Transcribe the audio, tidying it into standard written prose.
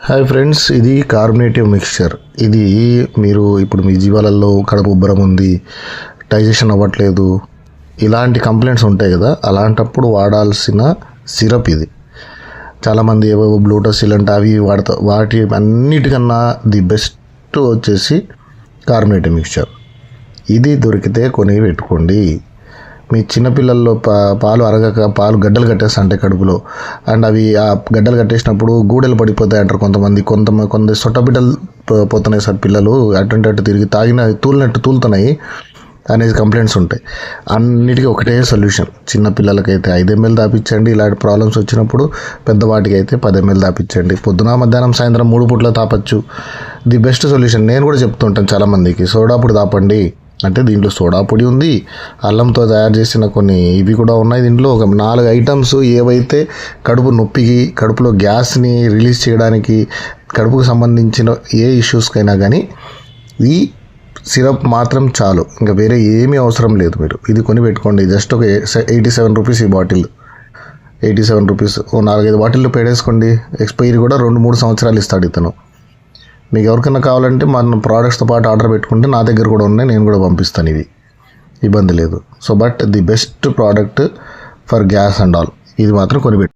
Hi friends, ఇది కార్బనేటివ్ mixture. ఇది మీరు ఇప్పుడు మీ జీవాలలో కడుపు ఉబ్బరం ఉంది, డైజెషన్ అవ్వట్లేదు, ఇలాంటి కంప్లైంట్స్ ఉంటాయి కదా, అలాంటప్పుడు వాడాల్సిన సిరప్ ఇది. చాలామంది ఏవో బ్లూటస్ ఇలాంటి అవి వాడతారు. వాటి అన్నిటికన్నా ది బెస్ట్ వచ్చేసి కార్బనేటివ్ మిక్స్చర్. ఇది దొరికితే కొని పెట్టుకోండి. మీ చిన్నపిల్లల్లో పాలు అరగక పాలు గడ్డలు కట్టేస్తాయి కడుపులో. అండ్ అవి ఆ గడ్డలు కట్టేసినప్పుడు గూడెలు పడిపోతాయి అంటారు కొంత సొట్ట బిడ్డలు పోతున్నాయి సార్, పిల్లలు అటు తిరిగి తూలినట్టు తూలుతున్నాయి అనేది కంప్లైంట్స్ ఉంటాయి. అన్నిటికీ ఒకటే సొల్యూషన్. చిన్న పిల్లలకైతే 5 ml తాపించండి. ఇలాంటి ప్రాబ్లమ్స్ వచ్చినప్పుడు పెద్దవాటికి అయితే 10 ml తాపించండి. పొద్దున మధ్యాహ్నం సాయంత్రం 3 పూట్ల తాపచ్చు. The best solution. నేను కూడా చెప్తుంటాను చాలామందికి, సోడా పొడి తాపండి అంటే దీంట్లో సోడా పొడి ఉంది, అల్లంతో తయారు చేసిన కొన్ని ఇవి కూడా ఉన్నాయి. దీంట్లో ఒక 4 ఐటమ్స్ ఏవైతే కడుపు నొప్పికి, కడుపులో గ్యాస్ని రిలీజ్ చేయడానికి, కడుపుకు సంబంధించిన ఏ ఇష్యూస్కైనా కానీ ఈ సిరప్ మాత్రం చాలు. ఇంకా వేరే ఏమీ అవసరం లేదు. మీరు ఇది కొని పెట్టుకోండి. జస్ట్ ఒక 87 రూపీస్ ఈ బాటిల్. 87 రూపీస్. ఓ 4-5 బాటిల్లో పేడేసుకోండి. ఎక్స్పైరీ కూడా 2-3 సంవత్సరాలు ఇస్తాడు ఇతను. మీకు ఎవరికైనా కావాలంటే మన ప్రోడక్ట్స్తో పాటు ఆర్డర్ పెట్టుకుంటే నా దగ్గర కూడా ఉన్నాయి, నేను కూడా పంపిస్తాను. ఇది ఇబ్బంది లేదు. So but the best product for gas and all. ఇది మాత్రం కొనిపెట్టు.